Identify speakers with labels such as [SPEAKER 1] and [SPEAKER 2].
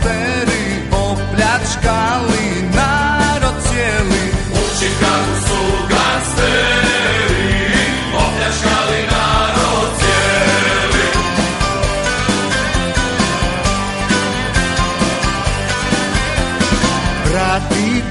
[SPEAKER 1] gangsteri opljačkali narod cijeli.
[SPEAKER 2] U Chicagu su gangsteri opljačkali narod cijeli.
[SPEAKER 1] Brati